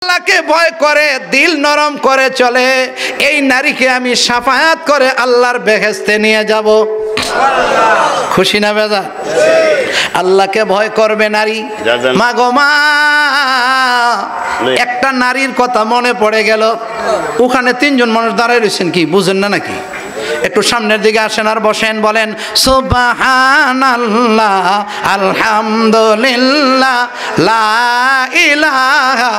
আল্লাহকে ভয় করে, দিল নরম করে চলে, এই নারীকে আমি শাফায়াত করে আল্লাহর বেহেশতে নিয়ে যাব। খুশি না বেজার? আল্লাহকে ভয় করবে নারী। মা গো মা, একটা নারীর কথা মনে পড়ে গেল। ওখানে তিনজন মানুষ দাঁড়ায় রয়েছেন, কি বুঝেন না নাকি? একটু সামনের দিকে আসেন আর বসেন, বলেন সুবহানাল্লাহ আলহামদুলিল্লাহ লা ইলাহা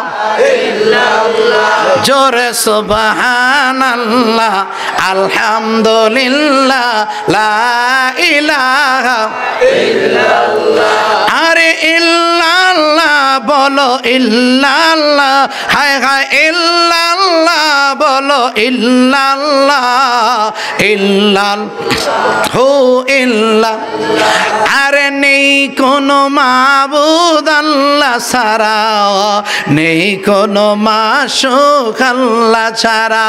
ইল্লাল্লাহ। জোরে সুবহানাল্লাহ আলহামদুলিল্লাহ লা ইলাহা ইল্লাল্লাহ। আরে ইল্লাল্লাহ বলো, ইল্লাল্লাহ, হায় হায় ইল্লাল্লাহ বলো, ইল্লাল্লাহ ইল্লাল্লাহু ইল্লাল্লাহ। আরে নেই কোনো মাবুদ আল্লাহ ছাড়া, নেই কোনো মাশূক আল্লাহ ছাড়া।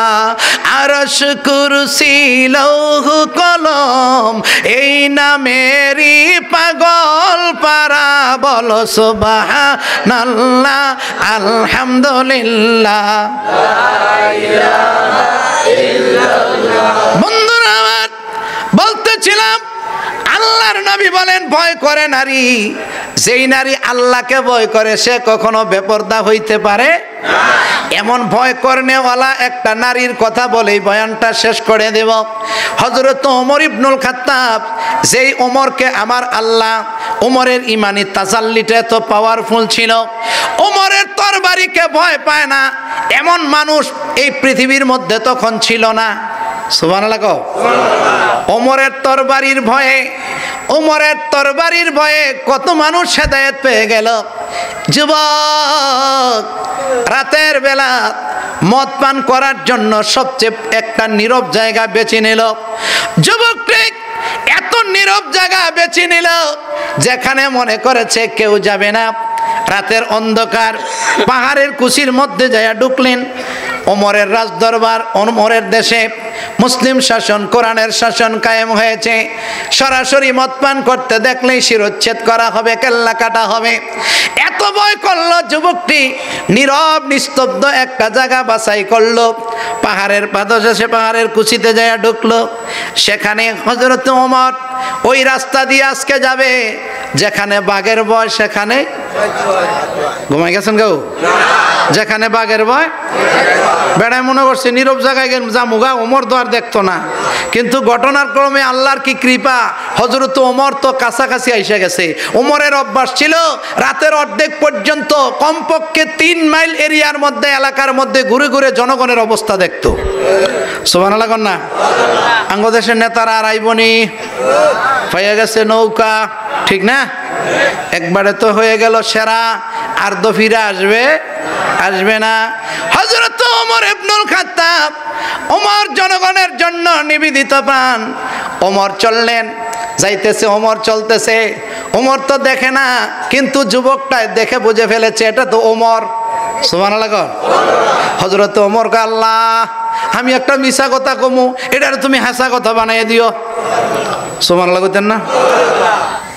আরশ কুরসি লৌহ কলম এই নামেরই পাগল পারা। বলো সুবহানাল্লাহ আলহামদুলিল্লাহ লা ইলাহা ইল্লাল্লাহ। বন্ধুরা আমার, বলতেছিলাম আল্লাহর নবী বলেন ভয় করে নারী। যেই নারী আল্লাহকে ভয় করে সে কখনো বেপরদা হইতে পারে না। এমন ভয় করনেওয়ালা একটা নারীর কথা বলেই বয়ানটা শেষ করে দেব। হযরত ওমর ইবনুল খাত্তাব, যেই ওমরকে আমার আল্লাহ, ওমরের ইমানি তাজাল্লিটা এত পাওয়ারফুল ছিল, ওমরের তরবারিকে ভয় পায় না এমন মানুষ এই পৃথিবীর মধ্যে তখন ছিল না। সুবহানাল্লাহ। ওমরের তরবারির ভয়ে, ওমরের তরবারির ভয়ে কত মানুষ হেদায়েত পেয়ে গেল। যুবক রাতের বেলা মদ পান করার জন্য সবচেয়ে একটা নীরব জায়গা বেছে নিল। যুবকটি এত নীরব জায়গা বেছে নিল যেখানে মনে করেছে কেউ যাবে না। রাতের অন্ধকার পাহাড়ের কুশির মধ্যে যাইয়া ঢুকলেন। ওমরের রাজদরবার, ওমরের দেশে মুসলিম শাসন, কোরআনের শাসন কায়েম হয়েছে। সরাসরি মদ পান করতে দেখলেই শিরোচ্ছেদ করা হবে, কেল্লা কাটা হবে। এত ভয় করলো যুবকটি, নীরব নিস্তব্ধ একটা জায়গা বাছাই করলো। পাহাড়ের পাদদেশে পাহাড়ের কুশিতে যাইয়া ঢুকলো। সেখানে হযরত ওমর ওই রাস্তা দিয়ে আজকে যাবে যেখানে বাঘের ভয়, সেখানে ঘুমাই গেছেন কেউ? যেখানে বাঘের ভয়, বেড়ায় মনে করছে নীরব জায়গায় জামুগা, ওমর তো আর দেখতো না। কিন্তু ঘটনার ক্রমে আল্লাহর কি কৃপা, হযরত ওমর তো কাছাকাছি আইসা গেছে। ওমরের অভ্যাস ছিল রাতের অর্ধেক পর্যন্ত কমপক্ষে 3 মাইল এরিয়ার মধ্যে, এলাকার মধ্যে ঘুরে ঘুরে জনগণের অবস্থা দেখতো। সুবহানাল্লাহ কন্যা। বাংলাদেশের নেতারা আর আইবনি, পাইয়া গেছে নৌকা, ঠিক না? একবারে তো হয়ে গেল সেরা, আর তো ফিরে আসবে আসবে না। হযরত ওমর ইবনুল খাত্তাব, ওমর জনগণের জন্য নিবেদিত প্রাণ। ওমর চললেন, যাইতেছে, ওমর চলতেছে। ওমর তো দেখে না, কিন্তু যুবকটা দেখে বুঝে ফেলেছে এটা তো ওমর। সুবহানাল্লাহ। হযরত ওমর কে আল্লাহ, আমি একটা মিছা কথা কমু, এটার তুমি হাসা কথা বানাই দিও। সুবহানাল্লাহ কইতেন না?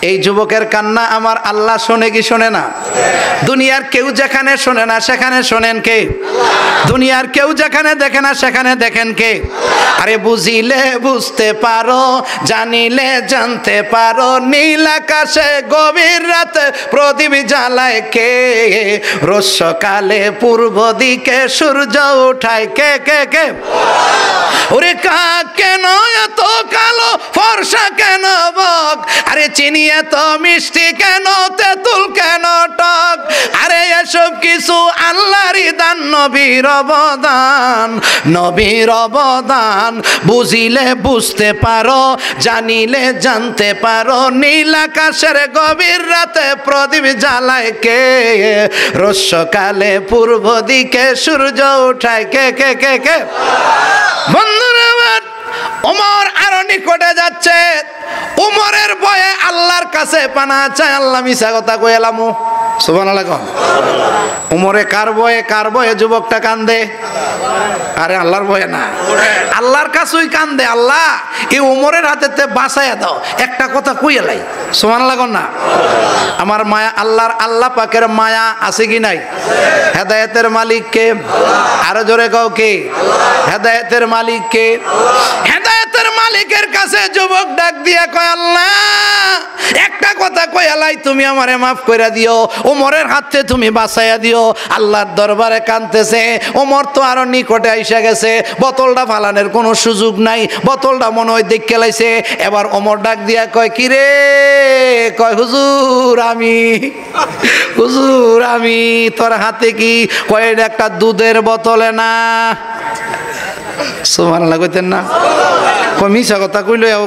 এই যুবকের কান্না আমার আল্লাহ শোনে কি শোনে না? দুনিয়ার কেউ যেখানে শোনে না সেখানে শোনেন কে? দুনিয়ার কেউ যেখানে দেখে না সেখানে দেখেন কে? আরে বুঝিলে বুঝতে পারো, জানিলে জানতে পারো, নীল আকাশে গভীর রাতে প্রদীপ জ্বালায় কে? রোজ সকালে পূর্ব দিকে সূর্য উঠায় কে? কে কে? ওরে কাক কেন এত কালো, ফর্সা কেন বক, আরে চিনি এত মিষ্টি কেন, তেঁতুল কেন টক, আরে এসব কিছু আল্লাহরই দান, নবীর অবদান, নবীর অবদান। বুঝিলে বুঝতে পারো, জানিলে জানতে পারো, নীল আকাশের গভীর রাতে প্রদীপ জ্বালায় কে? রোজ সকালে পূর্ব দিকে সূর্য উঠায় কে? কে কে কে? বন্ধুরা আমার, ওমর আরো নিকটে যাচ্ছে। ওমরের ভয়ে আল্লাহর কাছে পানা চায়, আল্লাহ মিছা কথা কইলাম। সুবহানাল্লাহ কোন উমরে কার বয়ে যুবকটা কান্দে? আরে আল্লাহর ভয়ে না, আল্লাহর কাছেই কান্দে। আল্লাহ এই উমরের হাতেতে বাঁচাইয়া দাও, একটা কথা কইয়া লাই। সুবহানাল্লাহ কোন না? আমার মায়া আল্লাহ পাকের মায়া আছে কি নাই? হেদায়েতের মালিক কে? আরো জোরে কও কে? হেদায়েতের মালিক কে? হেদায়েতের মালিকের কাছে যুবক ডাক দিয়া কয়, আল্লাহ একটা কথা কইয়া লাই, তুমি আমারে মাফ কইরা দিও, ওমরের হাতে তুমি বাঁচাইয়া দিও। আল্লাহর দরবারে কাঁদতেছে। ওমর তো আরো নিকটে আইসা গেছে, বোতলটা ফালানোর কোনো সুযোগ নাই, বোতলটা মনে হয় দেখে লাইছে। এবার ওমর ডাক দিয়া কয়, কি রে? কয় হুজুর আমি। তোর হাতে কি? কয় এটা একটা দুধের বোতলে না। সুবহানাল্লাহ কইতেন না? কই মিছা কথা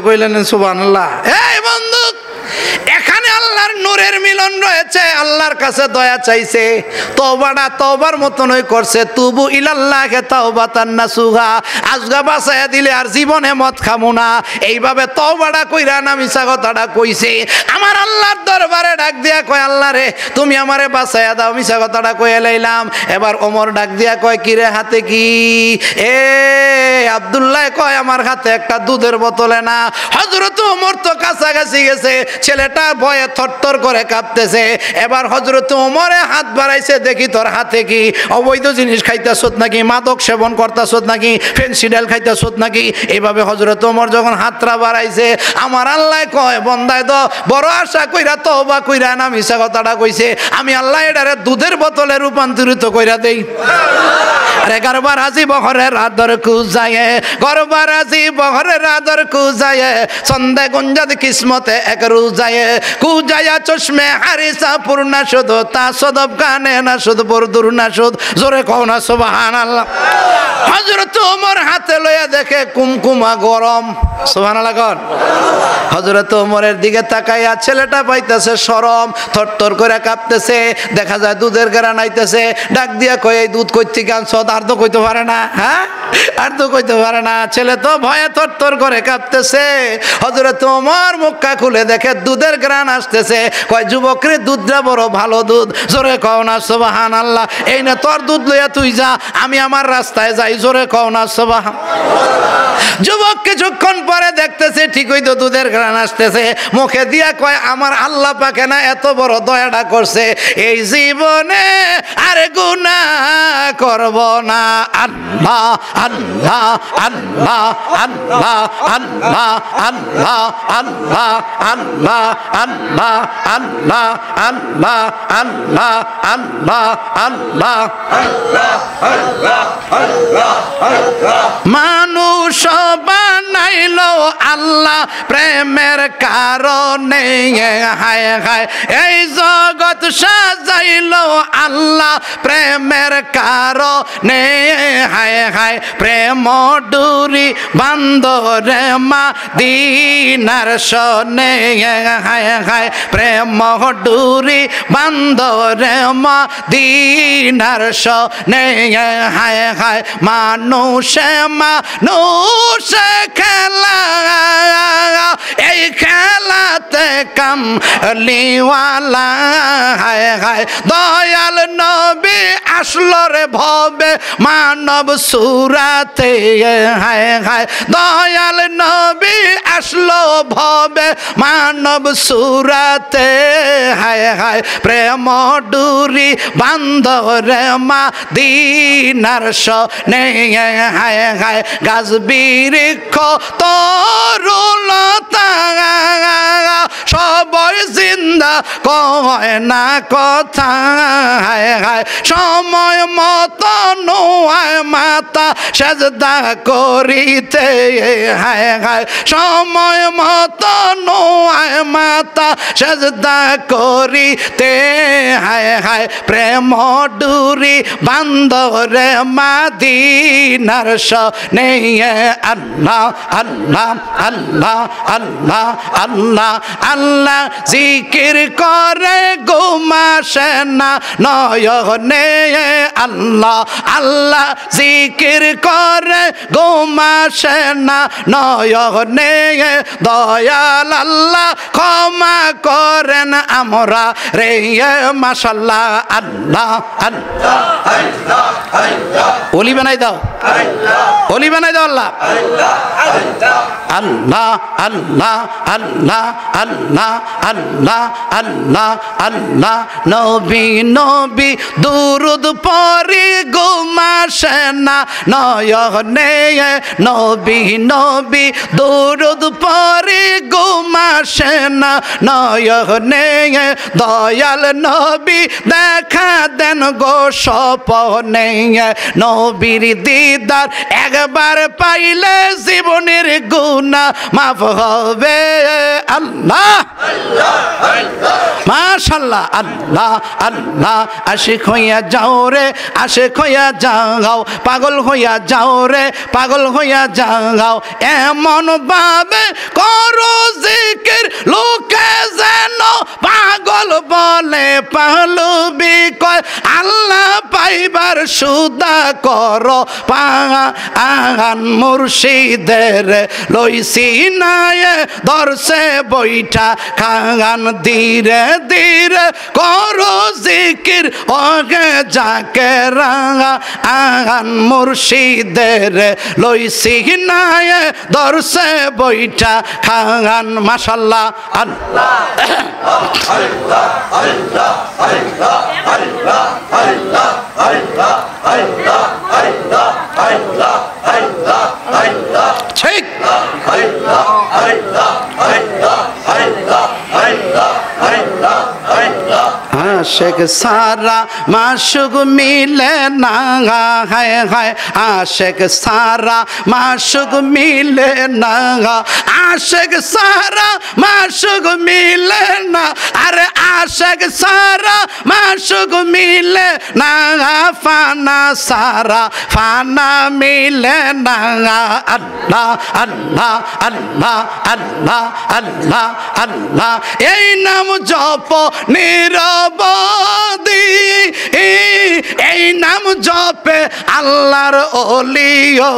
কইলেন সুবহানাল্লাহ। এই বন্ধু, এখানে আল্লাহর নূরের মিলন রয়েছে। আল্লাহর কাছে দয়া চাইছে, তওবাটা তওবার মতনই করছে। তুবু ইলাল্লাহি তাওবাতান নাসুহা, আজগা বাঁচাইয়া দিলে আর জীবনে মদ খামু না, এইভাবে তওবাটা কইরা না মিছা কথাটা কইছে। আমার আল্লাহর দরবারে ডাক দিয়া কয়, আল্লাহ রে তুমি আমারে বাঁচাইয়া দাও, মিছা কথাটা কইয়া লাইলাম। এবার ওমর ডাক দিয়া কয়, কি রে হাতে কি? এ আব্দুল্লাহ কয়, আমার হাতে একটা দুধের বোতলে না। হযরত ওমর তো কাছাকাছি গেছে, ছেলেটা ভয়ে থরথর করে কাঁপতেছে। এবার হযরত ওমরে হাত বাড়াইছে, দেখি তোর হাতে কি? অবৈধ জিনিস খাইতাছত নাকি? মাদক সেবন করতাছত নাকি? ফেন্সিডাল খাইতাছত নাকি? এইভাবে হযরত ওমর যখন হাতটা বাড়াইছে, আমার আল্লাহ কয়, বন্দায় তো বড় আশা কইরা তওবা কইরা না মিছা কথাটা কইছে, আমি আল্লাহ এটারে দুধের বোতলে রূপান্তরিত কইরা দেই। আরে গরবার আজি বহরে রাদর কুজায়ে, গরবার আজি বহরে রাদর কুজায়ে, সন্দে গুঞ্জাদ কিসমতে এক রুজায়ে, কুজায়া চশমে হারিসা পূর্ণা শুধ, তা সদব কানে না শুধ বরদুর না শুধ। জোরে কও না সুবহানাল্লাহ। হযরত ওমর হাতে লইয়া দেখে কুমকুমা গরম। সুবহানাল্লাহ কোন? হযরত ওমরের দিকে তাকাইয়া ছেলেটা পাইতেছে শরম, থরথর করে কাঁপতেছে। দেখা যায় দুধের ঘ্রাণ আইতেছে। ডাক দিয়া কয়, এই দুধ কই থেকে আনছ? আর তো কইতে পারে না, হ্যাঁ আর তো কইতে পারে না। ছেলে তো ভয়ে থরথর করে কাঁপতেছে। হযরত ওমর মুখটা খুলে দেখে দুধের ঘ্রাণ আসতেছে। কয়, যুবকরে দুধটা বড় ভালো দুধ। জোরে কও না সুবহানাল্লাহ। এই না তোর দুধ লইয়া তুই যা, আমি আমার রাস্তায় যাই। জোরে কও না সুবহান। যুবক কিছুক্ষণ পরে দেখতেছে ঠিকই তো দুধের ঘ্রাণ আসতেছে। মুখে দিয়া কয়, আমার আল্লাহ পাকে না এত বড় দয়াটা করছে, এই জীবনে আর গুনাহ করব না। আল্লাহ আল্লাহ আল্লাহ আল্লাহ আল্লাহ আল্লাহ আল্লাহ আল্লাহ আল্লাহ আল্লাহ আল্লাহ আল্লাহ আল্লাহ আল্লাহ আল্লাহ। মানুষ বানাইল আল্লাহ প্রেমের কারণে, হায় হায় এই জগৎ সাজাইল আল্লাহ প্রেমের কারণে, হায় হায় প্রেম ডুরি বান্দরে মদিনার শনে, হায় হায় প্রেম ডুরি বান্দরে মদিনার শনে, হায় হায় মানুষে মানুষে খেলা, এই খেলাতে কামলিওয়ালা, হায় হায় দয়াল নবী আসলো রে ভবে মানব সুরাতে, হায় হায় দয়াল নবী আসলো ভবে মানব সুরাতে, হায় হায় প্রেম ডুরি বান্দরে মদিনার শনে, হায় হায় গাছ বৃক্ষ তরুলতা সবাই জিন্দা কয় না কথা, হায় হায় সময় মতো নোয়ায় মাতা সেজদা করিতে, হায় হায় সময় মতো নোয়ায় মাতা সেজদা করিতে, হায় হায় প্রেম ডুরি বান্দরে মদিনার শনে, আল্লাহ আল্লাহ আল্লাহ আল্লাহ আল্লাহ আল্লাহ জিকির করে ঘুম আসে না নয়নে আল্লাহ আল্লাহ জিকির করে ঘুম আসে না নয়নে দয়াল আল্লাহ ক্ষমা করেন আমরা রে মাশাআল্লাহ আল্লাহ আল্লাহ আল্লাহ আল্লাহ ওলি বানাই দাও ওলি বানাই দাও আল্লাহ আল্লাহ আল্লাহ আল্লাহ আল্লাহ আল্লাহ আল্লাহ আল্লাহ নবী নবী দুরুদ পড়ি ঘুম আসে না নয়নে নবী নবী দুরুদ পড়ি ঘুম আসে না নয়নে দয়াল নবী দেখা দেন গো স্বপ্নে নবীর দিদার একবার পাইলে জীবনের গুনাহ মাফ হবে আল্লাহ মাশাআল্লাহ আল্লাহ আল্লাহ আশিক হইয়া যাও রে আশিক হইয়া যাও পাগল হইয়া যাও রে পাগল হইয়া যাও এমন ভাবে করো জিকির লোকে যেন পাগল বলে পালবি কয় আল্লাহ পাইবার সুদা করো পাগান মুর্শিদের লইছি নায়ে ধরছে বইটা খাগান ধীরে ধীরে করো জিকির ওগে যাকে রাঙা আগান মুর্শিদের লইছি নায়ে ধরছে বইটা খাগান মাশাআল্লাহ আল্লাহ আল্লাহ আল্লাহ আল্লাহ আল্লাহ আল্লাহ আল্লাহ আল্লাহ আল্লাহ আল্লাহ আল্লাহ আল্লাহ ঠিক আল্লাহ আল্লাহ আল্লাহ আল্লাহ আল্লাহ আল্লাহ আল্লাহ আশিক সারা মাশুক মিলে না হায় হায় আশিক সারা মাশুক মিলে না আশিক সারা মাশুক মিলে না আরে আশিক সারা মাশুক মিলে না ফানা সারা ফানা মিলে না আল্লাহ আল্লাহ আল্লাহ আল্লাহ আল্লাহ আল্লাহ এই নাম জপ নিরবধি এই নাম জপে আল্লাহর ওলি ও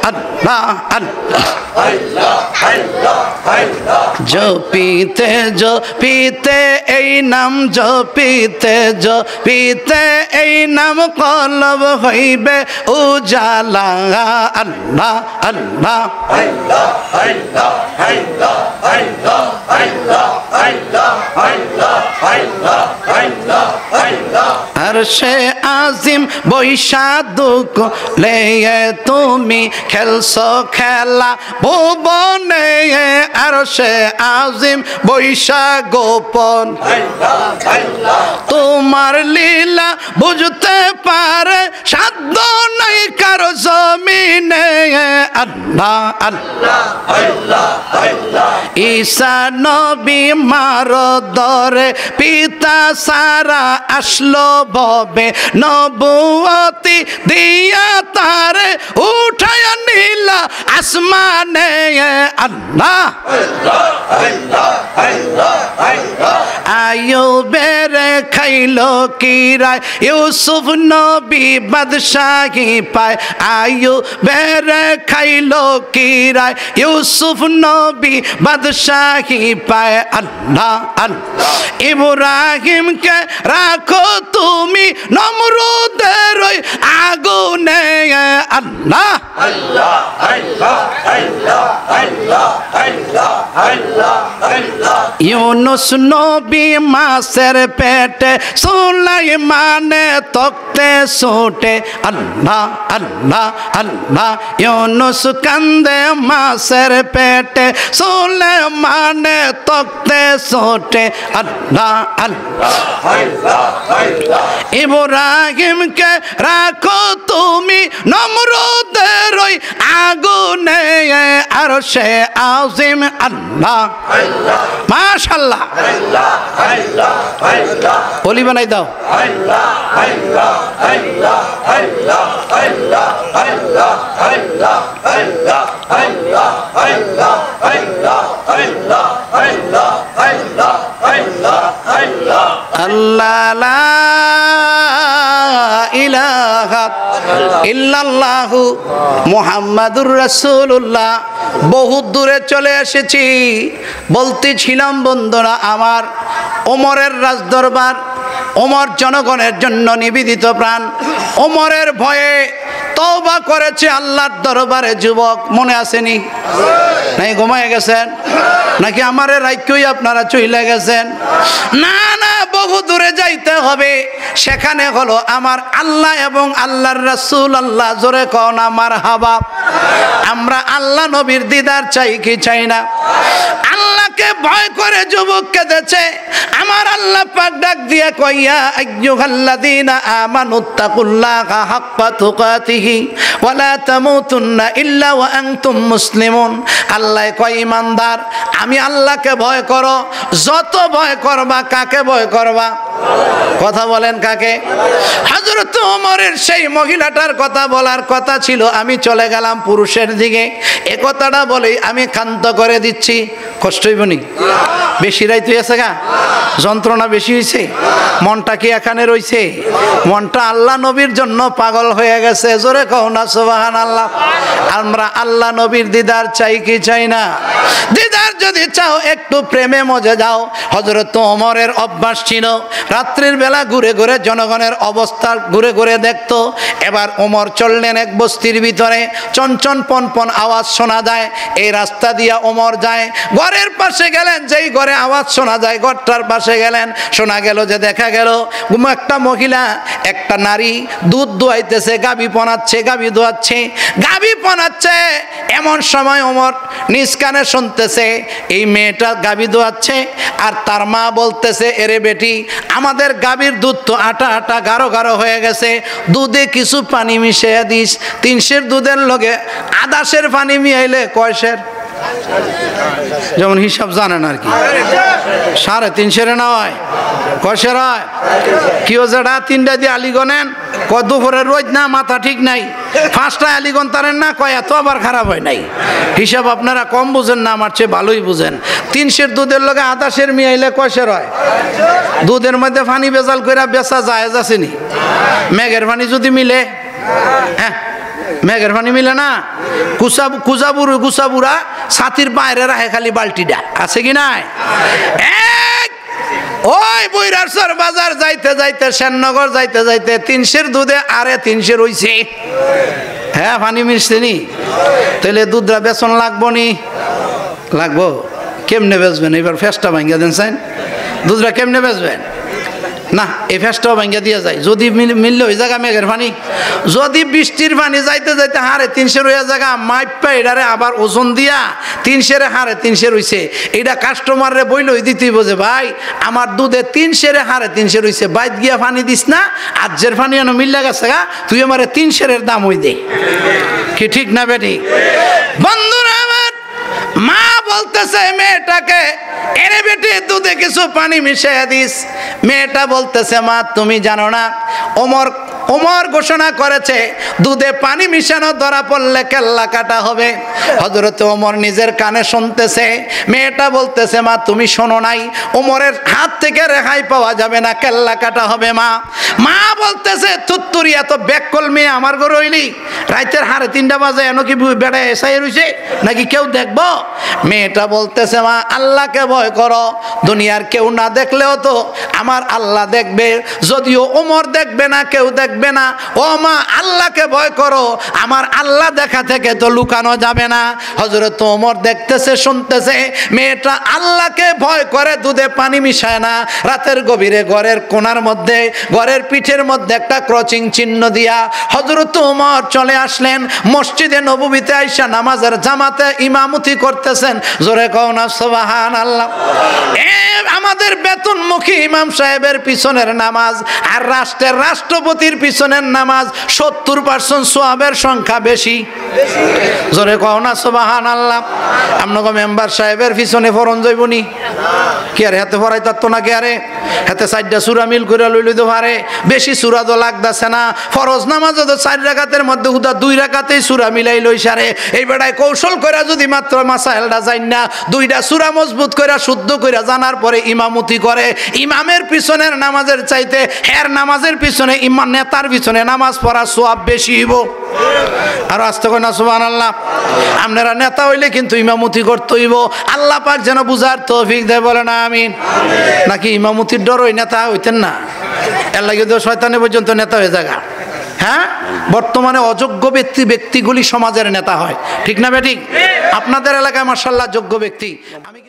আল্লাহ আল্লাহ আল্লাহ আল্লাহ আল্লাহ জপিতে জপিতে এই নাম জপিতে জপিতে এই নাম কলব হইবে উজালা আল্লাহ আল্লাহ আল্লাহ আল্লাহ আল্লাহ আল্লাহ আল্লাহ আল্লাহ আল্লাহ আল্লাহ আল্লাহ আল্লাহ আরশে আজিম বৈশা দুঃখ লেয়ে তুমি খেলছো খেলা ভুবনে আরশে আজিম বৈশা গোপন তোমার লীলা বুঝতে পারে সাধ্য নাই কারো জমিনে আল্লাহ আল্লাহ আল্লাহ আল্লাহ ঈসা নবী মার দরে পিতা সারা আসলো ভবে নবুয়তি দিয়া তারে উঠায়া নিলা আসমানে আল্লাহ আল্লাহ আল্লাহ আল্লাহ আইয়ুবের খাইলো কিরায় ইউসুফ নবী বাদশাহী পায় আইয়ুবের খাইলো কিরায় ইউসুফ নবী বাদশাহী পায় আল্লাহ আল্লাহ ইব্রাহিমকে রাখো তুমি নমরুদের ওই আগুনে আল্লাহ আল্লাহ আল্লাহ আল্লাহ আল্লাহ আল্লাহ আল্লাহ আল্লাহ ইউনুস নবী মাছের পেটে সুলাইমানে তক্তে ছুটে আল্লাহ আল্লাহ আল্লাহ ইউনুস কান্দে মাছের পেটে সুলাইমানে তক্তে ছুটে আল্লাহ আল্লাহ ইব্রাহিমকে রাখো তুমি নমরুদের ওই আগুনে আরশে আজিম আল্লাহ মাশাআল্লাহ ওলি বানাই দাও আল্লাহ আল্লাহ আল্লাহ আল্লাহ আল্লাহ আল্লাহ আল্লাহ আল্লাহ আল্লাহ আল্লাহ আল্লাহ আল্লাহ আল্লাহ লা ইলাহা ইল্লাল্লাহু মুহাম্মাদুর রাসূলুল্লাহ। বহু দূরে চলে এসেছি। বলতেছিলাম বন্ধুরা আমার, ওমরের রাজদরবার, ওমর জনগণের জন্য নিবেদিত প্রাণ। ওমরের ভয়ে তওবা করেছে আল্লাহর দরবারে। যুবক মনে আসেনি? নাই ঘুমায় গেছেন নাকি আমারে রাইকই আপনারা চইলা গেছেন? না না, বহু দূরে যাইতে হবে। সেখানে হলো আমার আল্লাহ এবং আল্লাহর রাসূল। আল্লাহ জোরে কও না মারহাবা। আমরা আল্লাহ নবীর দিদার চাই কি চাই না? আল্লাহকে ভয় করে যুবক কেঁদেছে। আমার আল্লাহ পাক ডাক দিয়ে কইয়া আইয়ুহাল্লাযীনা আমানুত্তাকুল্লাহা হাক্কা তুকাতিহি ওয়া লা তামুতুন্না ইল্লা ওয়া আনতুম মুসলিমুন। আল্লাহ কয় ঈমানদার আমি আল্লাহকে ভয় করো। যত ভয় করবা, কাকে ভয় করবা? কথা বলেন কাকে? হযরত ওমরের সেই মহিলাটার কথা বলার কথা ছিল, আমি চলে গেলাম পুরুষের দিকে। এ কথাটা বলেই আমি ক্ষান্ত করে দিচ্ছি। কষ্ট হইব নি? বেশি রাইতে আছে গা? যন্ত্রণা বেশি হয়েছে? মনটা কি এখানে রইছে? মনটা আল্লাহ নবীর জন্য পাগল হয়ে গেছে। জোরে কও না সুবহানাল্লাহ। আমরা আল্লাহ নবীর দিদার চাই কি চাই না? দিদার যদি চাও একটু প্রেমে মজে যাও। হযরত ওমরের অভ্যাস ছিল রাত্রির বেলা ঘুরে ঘুরে জনগণের অবস্থা ঘুরে ঘুরে দেখতো। এবার ওমর চললেন এক বস্তির ভিতরে, চনচন পনপন আওয়াজ শোনা যায়। এই রাস্তা দিয়া ওমর যায়। ঘরের পাশে গেলেন, যেই ঘরে আওয়াজ শোনা যায় ঘরটার পাশে গেলেন। শোনা গেল যে, দেখা গেল একটা মহিলা, একটা নারী দুধ দোয়াইতেছে, গাভী পনাচ্ছে, গাভী দোয়াচ্ছে, গাভী পনাচ্ছে। এমন সময় ওমর নিজ কানে শুনতেছে এই মেয়েটা গাভী দোয়াচ্ছে, আর তার মা বলতেছে, এরে বেটি আমাদের গাভীর দুধ তো আটা আটা গাঢ় গাঢ় হয়ে গেছে, দুধে কিছু পানি মিশিয়ে দিস। 300 দুধের লগে 10 পানি মিশাইলে কয়শের? যেমন হিসাব জানেন আর কি, 350 না হয় কয়শের হয়? কেউ যেটা 3টা দিয়ে আলিগনেন কয় দুপুরের রোজ না, মাথা ঠিক নাই। 5টা আলিগন তারেন না কয় এত আবার খারাপ হয় নাই। হিসাব আপনারা কম বুঝেন না, আমার চেয়ে ভালোই বুঝেন। 300 দুধের লগে 10 মিয়াইলে কয়শের হয়? দুধের মধ্যে পানি বেজাল করে বেচা যায় আসেনি? মেঘের পানি যদি মিলে, হ্যাঁ মেঘের পানি মিলে না। কুচাবুরা ছাতির বাইরে রাখে খালি বালতিটা, আছে কি নাই? ওই বৈরারসর বাজার যাইতে যাইতে, শ্যামনগর যাইতে যাইতে 300 দুধে আরে 300 হইছে। হ্যাঁ পানি মিশছে নি? তাহলে দুধটা বেচন লাগবো নি? লাগবো। কেমনে বেচবেন? এবার ফেসটা ভাঙ্গা দেন চাইন। দুধটা কেমনে বেচবেন? না, এই ফেসটাও ভাঙ্গা দিয়ে যায়। যদি মিললে ওই জায়গা মেঘের পানি, যদি বৃষ্টির পানি যাইতে যাইতে 350 হইয়া জায়গা মাইপা এটারে আবার ওজন দিয়া 300 350 হইছে, এটা কাস্টমাররে বইলই দিতেই বোঝে, ভাই আমার দুধে 300 350 হইছে, বাইত গিয়া পানি দিস না, আজের পানি এনে মিল্লা গেছে গা, তুই আমার 300 দাম হই দে। কি ঠিক না বেটি? বন্ধুরা আমার, মা বলতেছে মেয়েটাকে, এরে বেটি দুধে কিছু পানি মিশিয়ে দিস। মেয়েটা বলতেছে, মা তুমি জানো না ওমর ঘোষণা করেছে দুধে পানি মিশানো ধরা পড়লে কেল্লা কাটা হবে। হযরত ওমর নিজের কানে শুনতেছে। মেয়েটা বলতেছে, মা তুমি শোনো নাই? ওমরের হাত থেকে রেহাই পাওয়া যাবে না, কেল্লা কাটা হবে। মা বলতেছে, তুত্তুরি এত ব্যাককল মেয়ে আমার ঘরে হইলি, রাইতের 3:30 বাজে এনো কি বেড়া এসাই রইছে নাকি কেউ দেখবো? মেয়েটা বলতেছে, মা আল্লাহকে ভয় করো, দুনিয়ার কেউ না দেখলেও তো আমার আল্লাহ দেখবে, যদিও ওমর দেখবে না, কেউ দেখবে না। ও মা আল্লাহকে ভয় করো, আমার আল্লাহ দেখা থেকে তো লুকানো যাবে না। হযরত ওমর দেখতেছে, শুনতেছে, মেয়েটা আল্লাহকে ভয় করে দুধে পানি মিশায় না। রাতের গভীরে ঘরের কোণার মধ্যে, ঘরের পিঠের মধ্যে একটা ক্রচিং চিহ্ন দিয়া হযরত ওমর চলে আসলেন মসজিদে নববীতে আইসা নামাজের জামাতে ইমামতি করতেছেন। জোরে কও না সুবহানাল্লাহ। আমাদের বেতনমুখী ইমাম সাহেবের পিছনের নামাজ আর রাষ্ট্রের রাষ্ট্রপতির পিছনের নামাজ 70% সওয়াবের সংখ্যা বেশি। জোরে কও না সুবহানাল্লাহ। আপনাকে মেম্বার সাহেবের পিছনে ফরন যাইবনি কি আর হাতে ফরাই তো না কি আরে হাতে 4টা সূরা মিল করে লইলে তো পারে, বেশি সূরা তো লাগতাছে না। ফরজ নামাজও তো 4 রাকাতের মধ্যে হুদা 2 রাকাতেই সূরা মিলাই লই সারে এই বেড়ায় কৌশল কইরা যদি মাত্র মাসাইলটা জান না 2টা সূরা মজবুত কইরা শুদ্ধ কইরা জানার পরে ইমামতি করে ইমামের পিছনের নামাজের চাইতে এর নামাজের পিছনে ইমাম নেতার পিছনে নামাজ পড়া সওয়াব বেশি হইব আর আস্তে কই না সুবহানাল্লাহ আপনারা নেতা হইলে কিন্তু ইমামতি করতে হইব আল্লাহ পাক যেন বুঝার তৌফিক দেয় বলেন আমিন নাকি ইমামতির ডর হই নেতা হইতেন না এর লাগে তো শয়তানে পর্যন্ত নেতা হয়ে জায়গা হ্যাঁ বর্তমানে অযোগ্য ব্যক্তিগুলি সমাজের নেতা হয় ঠিক না বেঠিক আপনাদের এলাকায় মাশাআল্লাহ যোগ্য ব্যক্তি আমি